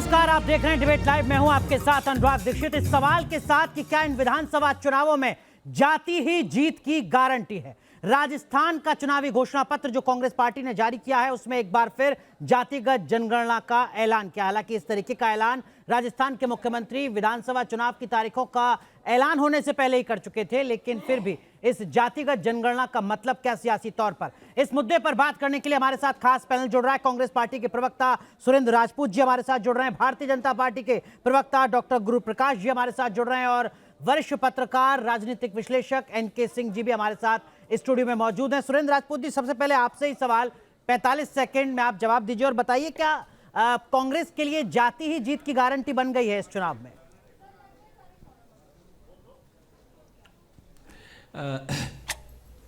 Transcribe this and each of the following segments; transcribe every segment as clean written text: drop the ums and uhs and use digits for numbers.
नमस्कार, आप देख रहे हैं डिबेट लाइव। मैं हूं आपके साथ अनुराग दीक्षित। इस सवाल के साथ कि क्या इन विधानसभा चुनावों में जाति ही जीत की गारंटी है। राजस्थान का चुनावी घोषणा पत्र जो कांग्रेस पार्टी ने जारी किया है उसमें एक बार फिर जातिगत जनगणना का ऐलान किया। हालांकि इस तरीके का ऐलान राजस्थान के मुख्यमंत्री विधानसभा चुनाव की तारीखों का ऐलान होने से पहले ही कर चुके थे, लेकिन फिर भी इस जातिगत जनगणना का मतलब क्या सियासी तौर पर, इस मुद्दे पर बात करने के लिए हमारे साथ खास पैनल जुड़ रहा है। कांग्रेस पार्टी के प्रवक्ता सुरेंद्र राजपूत जी हमारे साथ जुड़ रहे हैं, भारतीय जनता पार्टी के प्रवक्ता डॉक्टर गुरु प्रकाश जी हमारे साथ जुड़ रहे हैं और वरिष्ठ पत्रकार राजनीतिक विश्लेषक एनके सिंह जी भी हमारे साथ स्टूडियो में मौजूद हैं। सुरेंद्र राजपूत जी, सबसे पहले आपसे ही सवाल, 45 सेकंड में आप जवाब दीजिए और बताइए क्या कांग्रेस के लिए जाति ही जीत की गारंटी बन गई है इस चुनाव में?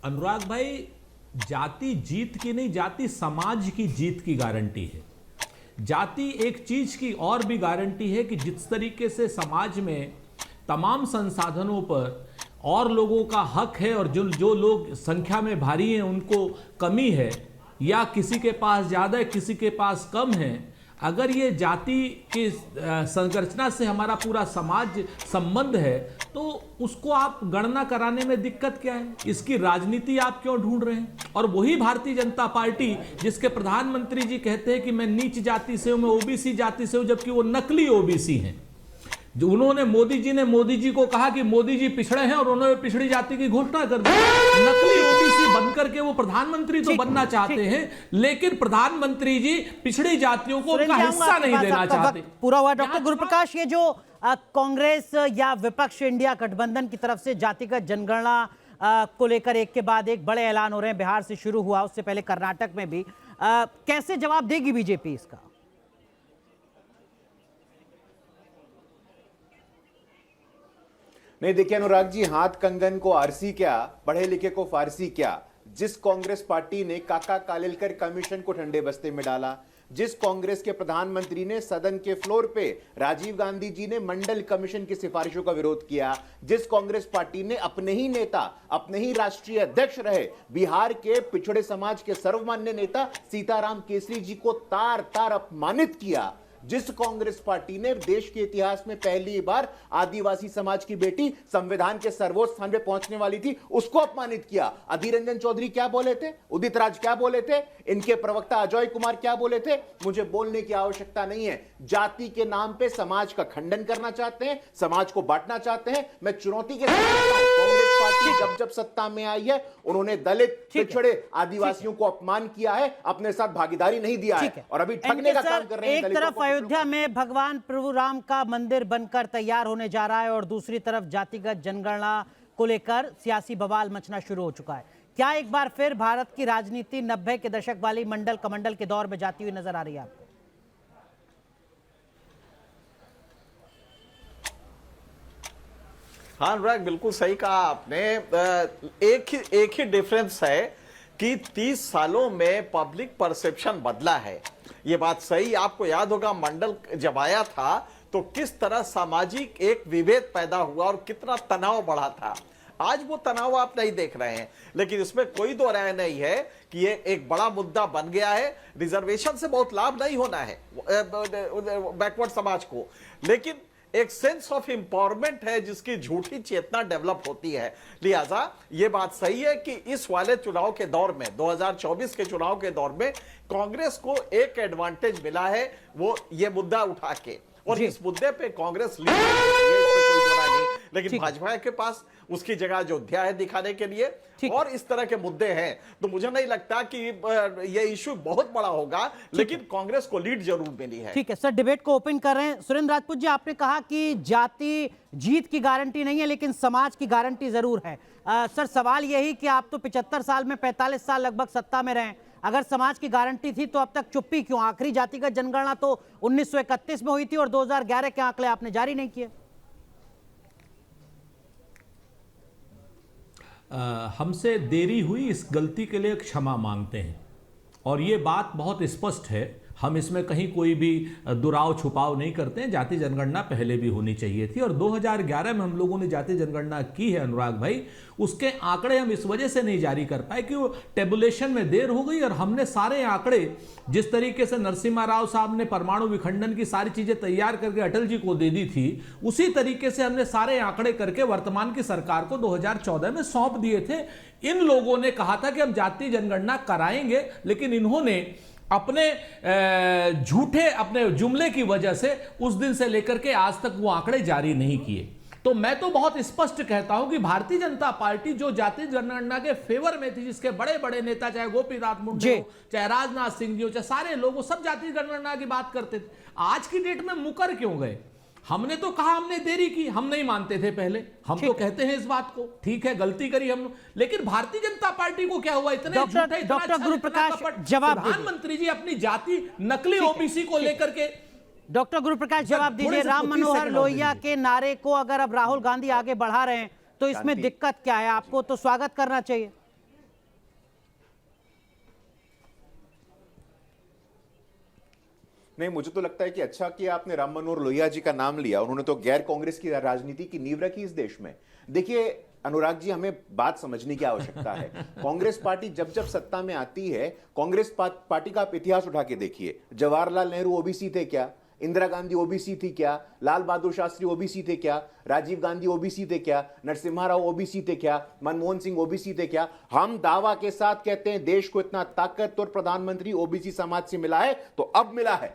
अनुराग भाई, जाति जीत की नहीं, जाति समाज की जीत की गारंटी है। जाति एक चीज की और भी गारंटी है कि जिस तरीके से समाज में तमाम संसाधनों पर और लोगों का हक है और जो लोग संख्या में भारी हैं उनको कमी है, या किसी के पास ज़्यादा है किसी के पास कम है, अगर ये जाति की संरचना से हमारा पूरा समाज संबंध है तो उसको आप गणना कराने में दिक्कत क्या है? इसकी राजनीति आप क्यों ढूंढ रहे हैं? और वही भारतीय जनता पार्टी जिसके प्रधानमंत्री जी कहते हैं कि मैं नीच जाति से हूं, मैं ओबीसी जाति से हूं, जबकि वो नकली ओबीसी हैं। जो उन्होंने मोदी जी को कहा कि मोदी जी पिछड़े हैं और उन्होंने पिछड़ी जाति की घोषणा कर दी। नकली ओबीसी बनकर के वो प्रधानमंत्री तो बनना चाहते हैं, लेकिन प्रधानमंत्री जी पिछड़ी जातियों को उनका हिस्सा नहीं देना चाहते। पूरा हुआ डॉक्टर गुरुप्रकाश, ये जो कांग्रेस या विपक्ष इंडिया गठबंधन की तरफ से जातिगत जनगणना को लेकर एक के बाद एक बड़े ऐलान हो रहे हैं, बिहार से शुरू हुआ, उससे पहले कर्नाटक में भी, कैसे जवाब देगी बीजेपी इसका? नहीं, देखिए अनुराग जी, हाथ कंगन को आरसी क्या, पढ़े लिखे को फारसी क्या। जिस कांग्रेस पार्टी ने काका कालेलकर कमीशन को ठंडे बस्ते में डाला, जिस कांग्रेस के प्रधानमंत्री ने सदन के फ्लोर पे राजीव गांधी जी ने मंडल कमीशन की सिफारिशों का विरोध किया, जिस कांग्रेस पार्टी ने अपने ही नेता, अपने ही राष्ट्रीय अध्यक्ष रहे बिहार के पिछड़े समाज के सर्वमान्य नेता सीताराम केसरी जी को तार तार अपमानित किया, जिस कांग्रेस पार्टी ने देश के इतिहास में पहली बार आदिवासी समाज की बेटी संविधान के सर्वोच्च स्थान पे पहुंचने वाली थी उसको अपमानित किया। अधीर रंजन चौधरी क्या बोले थे, उदित राज क्या बोले थे, इनके प्रवक्ता अजय कुमार क्या बोले थे, मुझे बोलने की आवश्यकता नहीं है। जाति के नाम पे समाज का खंडन करना चाहते हैं, समाज को बांटना चाहते हैं। मैं चुनौती के साथ कांग्रेस पार्टी जब सत्ता में आई है उन्होंने दलित, पिछड़े, आदिवासियों को अपमान किया है, अपने साथ भागीदारी नहीं दिया है और अभी ठगने का काम कर रहे हैं। एक तरफ अयोध्या में भगवान प्रभु राम का मंदिर बनकर तैयार होने जा रहा है और दूसरी तरफ जातिगत जनगणना को लेकर सियासी बवाल मचना शुरू हो चुका है। क्या एक बार फिर भारत की राजनीति 90 के दशक वाली मंडल कमंडल के दौर में जाती हुई नजर आ रही है आपको? हाँ अनुराग, बिल्कुल सही कहा आपने। एक ही डिफरेंस है कि 30 सालों में पब्लिक परसेप्शन बदला है। ये बात सही, आपको याद होगा मंडल जब आया था तो किस तरह सामाजिक एक विभेद पैदा हुआ और कितना तनाव बढ़ा था। आज वो तनाव आप नहीं देख रहे हैं, लेकिन इसमें कोई दो राय नहीं है कि ये एक बड़ा मुद्दा बन गया है। रिजर्वेशन से बहुत लाभ नहीं होना है बैकवर्ड समाज को, लेकिन एक सेंस ऑफ एम्पावरमेंट है जिसकी झूठी चेतना डेवलप होती है। लिहाजा ये बात सही है कि इस वाले चुनाव के दौर में, 2024 के चुनाव के दौर में कांग्रेस को एक एडवांटेज मिला है, वो ये मुद्दा उठा के, और इस मुद्दे पे कांग्रेस लीड नहीं, लेकिन भाजपा के पास उसकी जगह अयोध्या है दिखाने के लिए, और इस तरह के मुद्दे हैं। तो मुझे नहीं लगता कि ये इशू बहुत बड़ा होगा, लेकिन कांग्रेस को लीड जरूर मिली है। ठीक है सर, डिबेट को ओपन कर रहे हैं। सुरेंद्र राजपूत जी, आपने कहा कि जाति जीत की गारंटी नहीं है लेकिन समाज की गारंटी जरूर है। सर, सवाल यही कि आप तो 75 साल में 45 साल लगभग सत्ता में रहे, अगर समाज की गारंटी थी तो अब तक चुप्पी क्यों? आखिरी जातिगत जनगणना तो 1931 में हुई थी और 2011 के आंकड़े आपने जारी नहीं किए। हमसे देरी हुई, इस गलती के लिए क्षमा मांगते हैं। और ये बात बहुत स्पष्ट है, हम इसमें कहीं कोई भी दुराव छुपाव नहीं करते हैं। जाति जनगणना पहले भी होनी चाहिए थी और 2011 में हम लोगों ने जाति जनगणना की है अनुराग भाई। उसके आंकड़े हम इस वजह से नहीं जारी कर पाए कि वो टेबुलेशन में देर हो गई और हमने सारे आंकड़े जिस तरीके से नरसिम्हा राव साहब ने परमाणु विखंडन की सारी चीजें तैयार करके अटल जी को दे दी थी, उसी तरीके से हमने सारे आंकड़े करके वर्तमान की सरकार को 2014 में सौंप दिए थे। इन लोगों ने कहा था कि हम जाति जनगणना कराएंगे, लेकिन इन्होंने अपने झूठे अपने जुमले की वजह से उस दिन से लेकर के आज तक वो आंकड़े जारी नहीं किए। तो मैं तो बहुत स्पष्ट कहता हूं कि भारतीय जनता पार्टी जो जाति जनगणना के फेवर में थी, जिसके बड़े बड़े नेता चाहे गोपीनाथ मुंडे हो, चाहे राजनाथ सिंह जी हो, चाहे सारे लोग, सब जाति जनगणना की बात करते थे। आज की डेट में मुकर क्यों गए? हमने तो कहा हमने देरी की, हम नहीं मानते थे पहले, हम तो कहते हैं इस बात को, ठीक है गलती करी हम, लेकिन भारतीय जनता पार्टी को क्या हुआ? इतने झूठे, डॉक्टर गुरु प्रकाश जवाब दीजिए। प्रधानमंत्री जी अपनी जाति नकली ओबीसी को लेकर के। डॉक्टर गुरु प्रकाश जवाब दीजिए। राम मनोहर लोहिया के नारे को अगर अब राहुल गांधी आगे बढ़ा रहे हैं तो इसमें दिक्कत क्या है? आपको तो स्वागत करना चाहिए। नहीं, मुझे तो लगता है कि अच्छा किया आपने राम मनोहर लोहिया जी का नाम लिया। उन्होंने तो गैर कांग्रेस की राजनीति की नींव रखी इस देश में। देखिए अनुराग जी, हमें बात समझने की आवश्यकता है। कांग्रेस पार्टी जब जब सत्ता में आती है, कांग्रेस पार्टी का आप इतिहास उठा के देखिए। जवाहरलाल नेहरू ओबीसी थे क्या? इंदिरा गांधी ओबीसी थी क्या? लाल बहादुर शास्त्री ओबीसी थे क्या? राजीव गांधी ओबीसी थे क्या? नरसिम्हा राव ओबीसी थे क्या? मनमोहन सिंह ओबीसी थे क्या? हम दावा के साथ कहते हैं देश को इतना ताकतवर प्रधानमंत्री ओबीसी समाज से मिला है तो अब मिला है।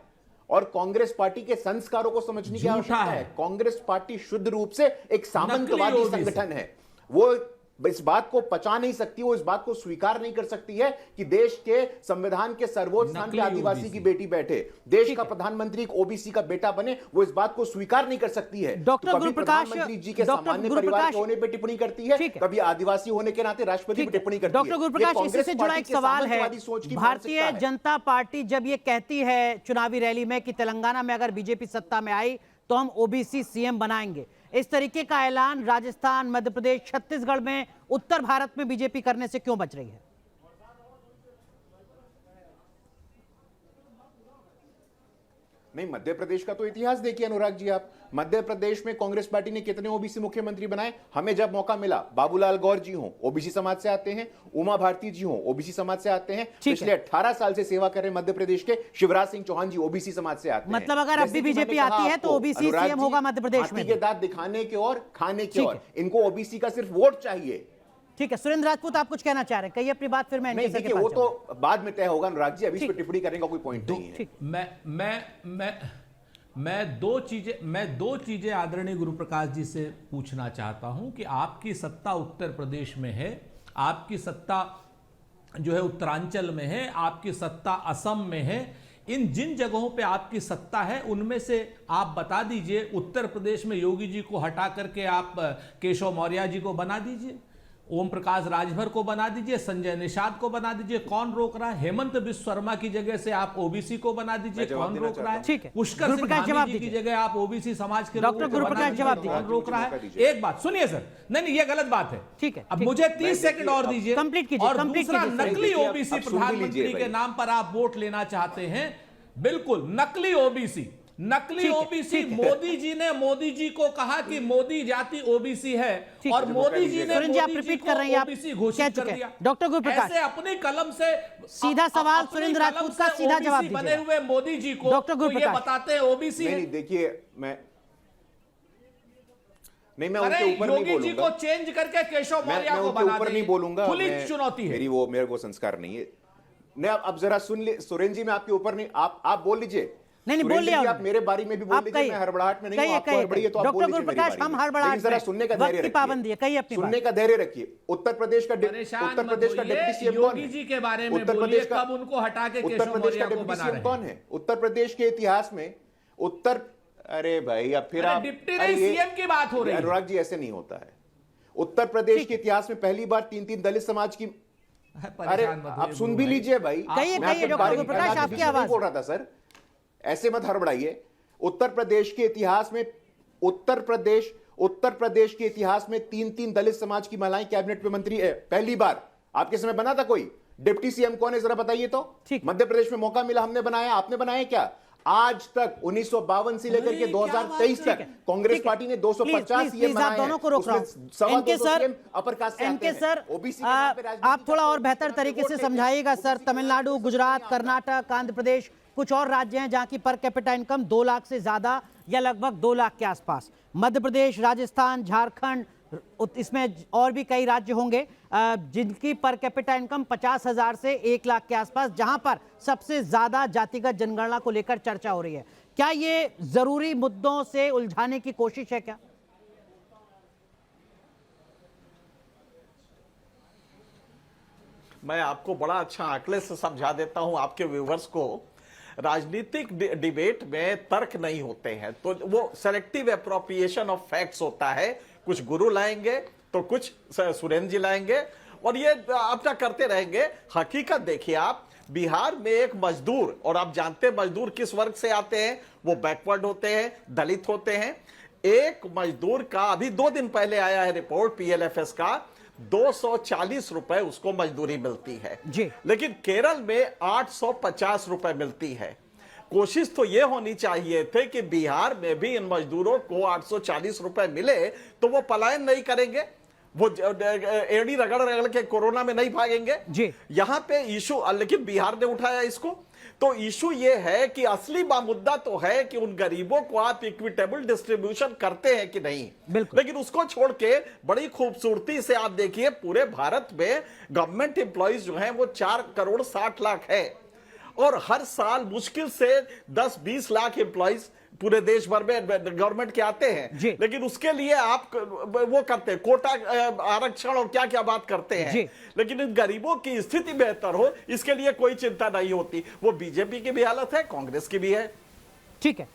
और कांग्रेस पार्टी के संस्कारों को समझने की आवश्यकता है। कांग्रेस पार्टी शुद्ध रूप से एक सामंतवादी संगठन है। वो इस बात को पचा नहीं सकती, वो इस बात को स्वीकार नहीं कर सकती है कि देश के संविधान के सर्वोच्च स्थान पे आदिवासी की बेटी बैठे, देश का प्रधानमंत्री एक ओबीसी का बेटा बने, वो इस बात को स्वीकार नहीं कर सकती है। डॉक्टर गुरु प्रकाश प्रधानमंत्री जी के सामान्य परिवार के होने पे टिप्पणी करती है, कभी आदिवासी होने के नाते राष्ट्रपति पर टिप्पणी करती है। डॉक्टर गुरु प्रकाश, इसी से जुड़ा एक सवाल है। भारतीय जनता पार्टी जब ये कहती है चुनावी रैली में कि तेलंगाना में अगर बीजेपी सत्ता में आई तो हम ओबीसी सीएम बनाएंगे, इस तरीके का ऐलान राजस्थान, मध्य प्रदेश, छत्तीसगढ़ में, उत्तर भारत में बीजेपी करने से क्यों बच रही है? नहीं, मध्य प्रदेश का तो इतिहास देखिए अनुराग जी आप। मध्य प्रदेश में कांग्रेस पार्टी ने कितने ओबीसी मुख्यमंत्री बनाए? हमें जब मौका मिला, बाबूलाल गौर जी हों, ओबीसी समाज से आते हैं, उमा भारती जी हों, ओबीसी समाज से आते हैं, पिछले 18 साल से सेवा कर रहे मध्य प्रदेश के शिवराज सिंह चौहान जी ओबीसी समाज से आते हैं। मतलब अगर अब भी बीजेपी आती है तो ओबीसी सीएम होगा मध्य प्रदेश में। के दांत दिखाने के और खाने के और, इनको ओबीसी का सिर्फ वोट चाहिए। ठीक है, सुरेंद्र राजपूत आप कुछ कहना चाह रहे हैं, कहिए अपनी बात, फिर मैं नहीं, देखिए वो तो बाद में तय होगा अनुराग जी, अभी इस पर टिप्पणी करने का कोई पॉइंट नहीं है। मैं दो चीजें आदरणीय गुरु प्रकाश जी से पूछना चाहता हूं कि आपकी सत्ता उत्तर प्रदेश में है, आपकी सत्ता जो है उत्तरांचल में है, आपकी सत्ता असम में है। इन जिन जगहों पे आपकी सत्ता है उनमें से आप बता दीजिए। उत्तर प्रदेश में योगी जी को हटा करके आप केशव मौर्य जी को बना दीजिए, ओम प्रकाश राजभर को बना दीजिए, संजय निषाद को बना दीजिए, कौन रोक रहा है? हेमंत बिश्व शर्मा की जगह से आप ओबीसी को बना दीजिए, कौन रोक रहा है? ठीक है, पुष्कर सिंह धामी जी की जगह आप ओबीसी समाज के डॉक्टर गुरु प्रकाश जवाब दीजिए, कौन रोक रहा है? एक बात सुनिए सर, नहीं ये गलत बात है। ठीक है, अब मुझे 30 सेकंड और दीजिए। कंप्लीट कीजिए, और दूसरा, नकली ओबीसी प्रधानमंत्री के नाम पर आप वोट लेना चाहते हैं, बिल्कुल नकली ओबीसी, नकली ओबीसी। मोदी जी ने मोदी जी को कहा कि मोदी जाति ओबीसी है और मोदी जी ने मोदी जी को ओबीसी घोषित कर दिया। डॉक्टर गुरु प्रकाश, ऐसे अपनी कलम से सीधा सवाल सुरेंद्र राजपूत का, सीधा जवाब दीजिए। बने हुए मोदी जी को डॉक्टर गुरु प्रकाश बताते हैं ओबीसी है। देखिए मैं उनके ऊपर नहीं बोलूंगा, योगी जी को चेंज करके केशव मौर्य को बना ऊपर नहीं बोलूंगा, खुली चुनौती है मेरे को संस्कार नहीं है। नहीं, अब जरा सुन ले सुरेंद्र जी, मैं आपके ऊपर नहीं, आप बोल लीजिए। नहीं बोल लिया, आप मेरे बारे में भी बोल लीजिए, मैं हड़बड़ाहट में नहीं हूं, आपको हड़बड़ी है तो आप बोल लीजिए। डॉक्टर गुरु प्रकाश, हम हड़बड़ाहट जरा सुनने का धैर्य रखिए, पाबंदी है, कहिए अपनी बात, सुनने का धैर्य रखिए। उत्तर प्रदेश का डिप्टी सीएम कौन है? योगी जी के बारे में बोलिए, कब उनको हटा के केशव मौर्य को बना रहे हैं? कौन है उत्तर प्रदेश के इतिहास में? अरे भाई, अब फिर आप डिप्टी नहीं सीएम की बात हो रही है। अनुराग जी, ऐसे नहीं होता है। उत्तर प्रदेश के इतिहास में पहली बार 3 दलित समाज की, अरे आप सुन भी लीजिए भाई, कहिए डॉक्टर गुरु प्रकाश, आपकी आवाज बोल रहा था सर, ऐसे मत हड़बड़ाइए। उत्तर प्रदेश के इतिहास में उत्तर प्रदेश के इतिहास में 3 दलित समाज की महिलाएं कैबिनेट में मंत्री है, पहली बार। आपके समय बना था कोई? डिप्टी सीएम कौन है जरा बताइए तो। ठीक। मध्य प्रदेश में मौका मिला, हमने बनाया, आपने बनाया क्या? आज तक 1952 से लेकर के 2023 तक कांग्रेस पार्टी ने 250 सीएम बनाए हैं। दोनों को रोक रहा हूं। एनके सर, एनके सर, आप थोड़ा और बेहतर तरीके से समझाइएगा सर। तमिलनाडु, गुजरात, कर्नाटक, आंध्र प्रदेश, कुछ और राज्य हैं जहां की पर कैपिटा इनकम 2 लाख से ज्यादा या लगभग 2 लाख के आसपास। मध्य प्रदेश, राजस्थान, झारखंड, इसमें और भी कई राज्य होंगे जिनकी पर कैपिटा इनकम 50,000 से 1 लाख के आसपास, जहां पर सबसे ज्यादा जातिगत जनगणना को लेकर चर्चा हो रही है। क्या ये जरूरी मुद्दों से उलझाने की कोशिश है क्या? मैं आपको बड़ा अच्छा आंकड़े से समझा देता हूं आपके व्यूवर्स को। राजनीतिक डिबेट में तर्क नहीं होते हैं, तो वो सेलेक्टिव अप्रोप्रिएशन ऑफ फैक्ट्स होता है। कुछ गुरु लाएंगे तो कुछ सुरेंद्र जी लाएंगे और ये अपना करते रहेंगे। हकीकत देखिए आप, बिहार में एक मजदूर, और आप जानते हैं मजदूर किस वर्ग से आते हैं, वो बैकवर्ड होते हैं, दलित होते हैं। एक मजदूर का अभी 2 दिन पहले आया है रिपोर्ट पीएलएफएस का, 240 रुपए उसको मजदूरी मिलती है जी। लेकिन केरल में 850 रुपए मिलती है। कोशिश तो यह होनी चाहिए थे कि बिहार में भी इन मजदूरों को 840 रुपए मिले तो वो पलायन नहीं करेंगे, वो एड़ी रगड़ रगड़ के कोरोना में नहीं भागेंगे जी। यहां पे इशू, लेकिन बिहार ने उठाया इसको। तो इशू ये है कि असली मुद्दा तो है कि उन गरीबों को आप इक्विटेबल डिस्ट्रीब्यूशन करते हैं कि नहीं। लेकिन उसको छोड़ के बड़ी खूबसूरती से आप देखिए पूरे भारत में गवर्नमेंट एम्प्लॉइज जो हैं वो 4 करोड़ 60 लाख है और हर साल मुश्किल से 10-20 लाख एम्प्लॉइज पूरे देश भर में गवर्नमेंट के आते हैं। लेकिन उसके लिए आप वो करते हैं कोटा आरक्षण और क्या क्या बात करते हैं, लेकिन इन गरीबों की स्थिति बेहतर हो इसके लिए कोई चिंता नहीं होती। वो बीजेपी की भी हालत है, कांग्रेस की भी है। ठीक है।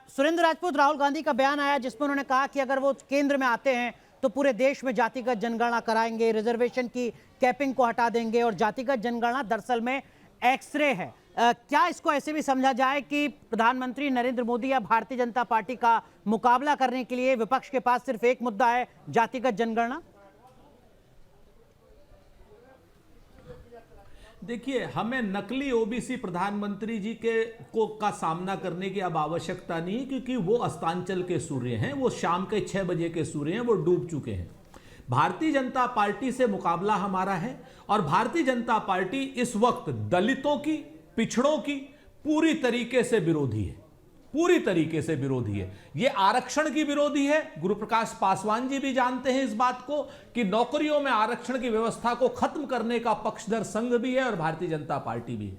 सुरेंद्र राजपूत, राहुल गांधी का बयान आया जिसमें उन्होंने कहा कि अगर वो केंद्र में आते हैं तो पूरे देश में जातिगत जनगणना कराएंगे, रिजर्वेशन की कैपिंग को हटा देंगे और जातिगत जनगणना दरअसल में एक्सरे है। क्या इसको ऐसे भी समझा जाए कि प्रधानमंत्री नरेंद्र मोदी या भारतीय जनता पार्टी का मुकाबला करने के लिए विपक्ष के पास सिर्फ एक मुद्दा है, जातिगत जनगणना? देखिए, हमें नकली ओबीसी प्रधानमंत्री जी का सामना करने की अब आवश्यकता नहीं है, क्योंकि वो अस्तांचल के सूर्य हैं, वो शाम के 6 बजे के सूर्य हैं, वो डूब चुके हैं। भारतीय जनता पार्टी से मुकाबला हमारा है और भारतीय जनता पार्टी इस वक्त दलितों की, पिछड़ों की पूरी तरीके से विरोधी है, पूरी तरीके से विरोधी है। ये आरक्षण की विरोधी है। गुरुप्रकाश पासवान जी भी जानते हैं इस बात को कि नौकरियों में आरक्षण की व्यवस्था को खत्म करने का पक्षधर संघ भी है और भारतीय जनता पार्टी भी है।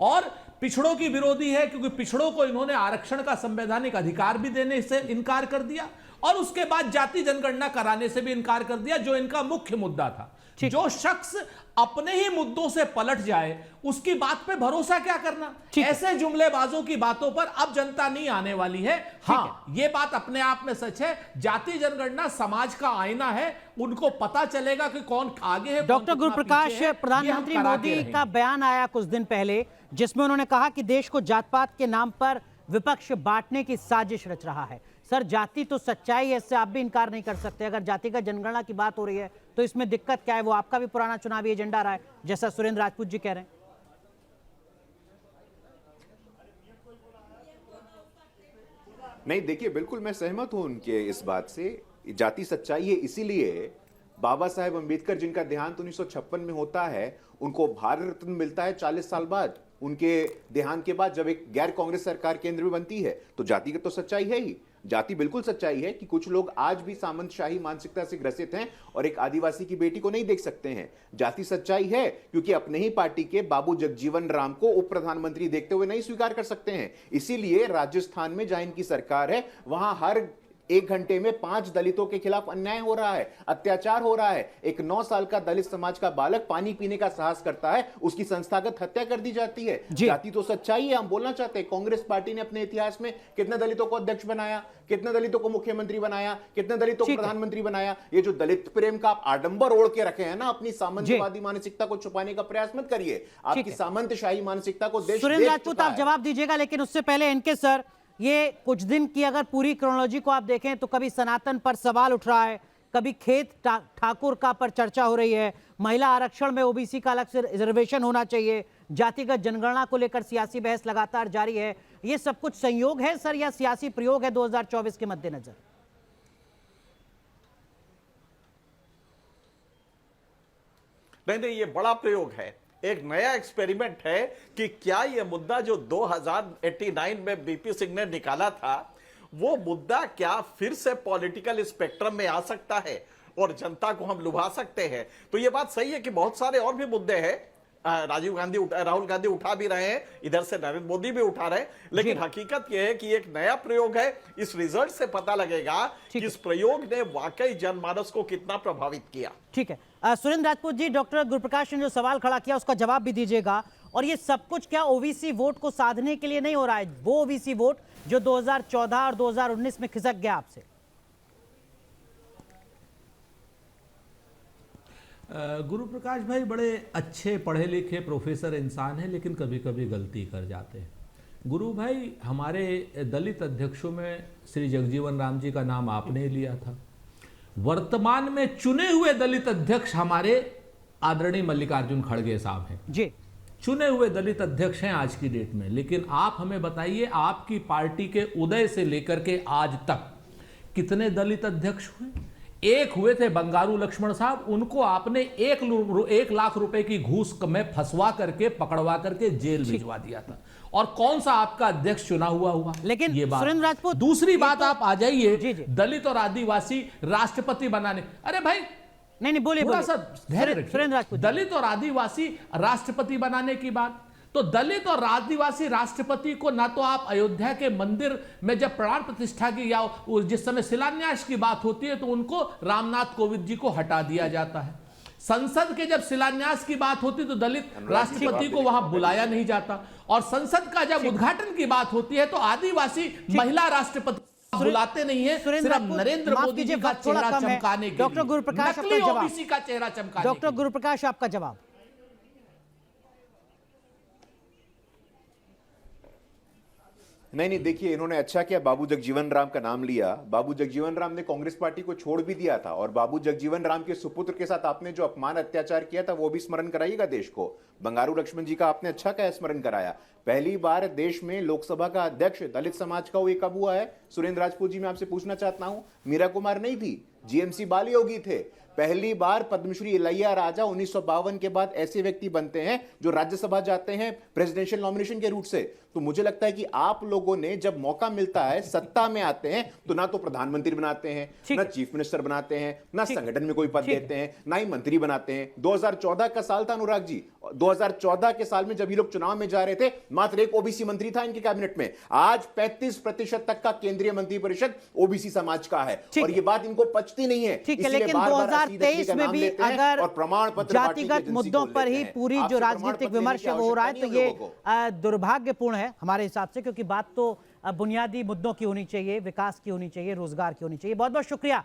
और पिछड़ों की विरोधी है क्योंकि पिछड़ों को इन्होंने आरक्षण का संवैधानिक अधिकार भी देने से इनकार कर दिया और उसके बाद जाति जनगणना कराने से भी इनकार कर दिया, जो इनका मुख्य मुद्दा था। जो शख्स अपने ही मुद्दों से पलट जाए उसकी बात पे भरोसा क्या करना। ऐसे जुमलेबाजों की बातों पर अब जनता नहीं आने वाली है। हाँ, ये बात अपने आप में सच है, जाति जनगणना समाज का आईना है, उनको पता चलेगा कि कौन आगे है। डॉक्टर गुरुप्रकाश, प्रधानमंत्री मोदी का बयान आया कुछ दिन पहले जिसमें उन्होंने कहा कि देश को जात पात के नाम पर विपक्ष बांटने की साजिश रच रहा है। सर, जाति तो सच्चाई है, इससे आप भी इनकार नहीं कर सकते। अगर जातिगत जनगणना की बात हो रही है तो इसमें दिक्कत क्या है? वो आपका भी पुराना चुनावी एजेंडा रहा है, जैसा सुरेंद्र राजपूत जी कह रहे हैं। नहीं, देखिए, बिल्कुल मैं सहमत हूं उनके इस बात से। जाति सच्चाई है, इसीलिए बाबा साहेब अंबेडकर जिनका देहांत 1956 में होता है, उनको भारत रत्न मिलता है 40 साल बाद। उनके देहांत के बाद जब एक गैर कांग्रेस सरकार केंद्र में बनती है तो जातिगत तो सच्चाई है ही। जाति बिल्कुल सच्चाई है कि कुछ लोग आज भी सामंतशाही मानसिकता से ग्रसित हैं और एक आदिवासी की बेटी को नहीं देख सकते हैं। जाति सच्चाई है क्योंकि अपने ही पार्टी के बाबू जगजीवन राम को उप प्रधानमंत्री देखते हुए नहीं स्वीकार कर सकते हैं। इसीलिए राजस्थान में जहां इनकी सरकार है वहां हर 1 घंटे में 5 दलितों के खिलाफ अन्याय हो रहा है, अत्याचार हो रहा है। एक 9 साल का दलित समाज का बालक पानी पीने का साहस करता है, उसकी संस्थागत हत्या कर दी जाती है। जाति तो सच्चाई है। हम बोलना चाहते हैं, कांग्रेस पार्टी ने अपने इतिहास में कितने दलितों को अध्यक्ष बनाया, कितने दलितों को मुख्यमंत्री बनाया, कितने दलितों को प्रधानमंत्री बनाया। ये जो दलित प्रेम का आप आडंबर ओढ़ के रखे हैं ना, अपनी सामंतवादी मानसिकता को छुपाने का प्रयास मत करिए। आपकी सामंतशाही मानसिकता को देश सुरेंद्र राजपूत, आप जवाब दीजिएगा, लेकिन उससे पहले एनके सर, ये कुछ दिन की अगर पूरी क्रोनोलॉजी को आप देखें तो कभी सनातन पर सवाल उठ रहा है, कभी खेत ठाकुर का पर चर्चा हो रही है, महिला आरक्षण में ओबीसी का अलग से रिजर्वेशन होना चाहिए, जातिगत जनगणना को लेकर सियासी बहस लगातार जारी है। ये सब कुछ संयोग है सर या सियासी प्रयोग है 2024 के मद्देनजर? नहीं, ये बड़ा प्रयोग है, एक नया एक्सपेरिमेंट है कि क्या ये मुद्दा जो 2089 में बीपी सिंह ने निकाला था, वो मुद्दा क्या फिर से पॉलिटिकल स्पेक्ट्रम में आ सकता है और जनता को हम लुभा सकते हैं। तो ये बात सही है कि बहुत सारे और भी मुद्दे हैं, राहुल गांधी उठा भी रहे हैं, इधर से नरेंद्र मोदी भी उठा रहे हैं, लेकिन हकीकत यह है कि एक नया प्रयोग है। इस रिजल्ट से पता लगेगा कि इस प्रयोग ने वाकई जनमानस को कितना प्रभावित किया। ठीक है, सुरेंद्र राजपूत जी, डॉक्टर गुरुप्रकाश ने जो सवाल खड़ा किया उसका जवाब भी दीजिएगा। और ये सब कुछ क्या ओबीसी वोट को साधने के लिए नहीं हो रहा है, वो ओबीसी वोट जो 2014 और 2019 में खिसक गया आपसे? गुरु प्रकाश भाई बड़े अच्छे पढ़े लिखे प्रोफेसर इंसान हैं, लेकिन कभी कभी गलती कर जाते हैं। गुरु भाई, हमारे दलित अध्यक्षों में श्री जगजीवन राम जी का नाम आपने लिया था। वर्तमान में चुने हुए दलित अध्यक्ष हमारे आदरणीय मल्लिकार्जुन खड़गे साहब हैं जी, चुने हुए दलित अध्यक्ष हैं आज की डेट में। लेकिन आप हमें बताइए, आपकी पार्टी के उदय से लेकर के आज तक कितने दलित अध्यक्ष हुए? एक हुए थे बंगारू लक्ष्मण साहब, उनको आपने 1 लाख रुपए की घूस में फंसवा करके पकड़वा करके जेल भिजवा दिया था। और कौन सा आपका अध्यक्ष चुना हुआ? लेकिन ये बात। सुरेंद्र राजपूत, दूसरी बात, तो, आप आ जाइए जी, जी। दलित और आदिवासी राष्ट्रपति बनाने। अरे भाई, नहीं बोलिए, थोड़ा सा धैर्य रखिए। सुरेंद्र राजपूत, दलित और आदिवासी राष्ट्रपति बनाने की बात, तो दलित और आदिवासी राष्ट्रपति को ना तो आप अयोध्या के मंदिर में जब प्राण प्रतिष्ठा की या जिस समय शिलान्यास की बात होती है तो उनको रामनाथ कोविंद जी को हटा दिया जाता है। संसद के जब शिलान्यास की बात होती तो दलित राष्ट्रपति को वहां बुलाया नहीं जाता, और संसद का जब उद्घाटन की बात होती है तो आदिवासी महिला राष्ट्रपति बुलाते नहीं है, सिर्फ नरेंद्र मोदी जी का चेहरा चमकाने के लिए। डॉक्टर गुरुप्रकाश, नकली ओबीसी का चेहरा चमकाने। डॉक्टर गुरुप्रकाश, आपका जवाब। नहीं, देखिए, इन्होंने अच्छा किया, बाबू जगजीवन राम का नाम लिया। बाबू जगजीवन राम ने कांग्रेस पार्टी को छोड़ भी दिया था, और बाबू जगजीवन राम के सुपुत्र के साथ आपने जो अपमान अत्याचार किया था वो भी स्मरण कराइएगा देश को। बंगारू लक्ष्मण जी का आपने अच्छा क्या स्मरण कराया। पहली बार देश में लोकसभा का अध्यक्ष दलित समाज का वो कब हुआ है? सुरेंद्र राजपूत जी, मैं आपसे पूछना चाहता हूं, मीरा कुमार नहीं थी, जीएमसी बालयोगी थे। पहली बार पद्मश्री इलैया राजा 1952 के बाद ऐसे व्यक्ति बनते हैं जो राज्यसभा जाते हैं प्रेसिडेंशियल नॉमिनेशन के रूट से। तो मुझे लगता है कि आप लोगों ने जब मौका मिलता है, सत्ता में आते हैं, तो ना तो प्रधानमंत्री बनाते हैं, ना चीफ मिनिस्टर बनाते हैं, ना संगठन में कोई पद देते हैं, ना ही मंत्री बनाते हैं। 2014 का साल था अनुराग जी, 2014 के साल में जब ये लोग चुनाव में जा रहे थे, मात्र एक ओबीसी मंत्री था इनके कैबिनेट में। आज 35% तक का केंद्रीय मंत्रिपरिषद ओबीसी समाज का है, और ये बात इनको पचती नहीं है। लेकिन 2023 में भी अगर जातिगत मुद्दों पर ही पूरी जो राजनीतिक विमर्श है वो हो रहा है, तो ये दुर्भाग्यपूर्ण है हमारे हिसाब से, क्योंकि बात तो बुनियादी मुद्दों की होनी चाहिए, विकास की होनी चाहिए, रोजगार की होनी चाहिए। बहुत बहुत शुक्रिया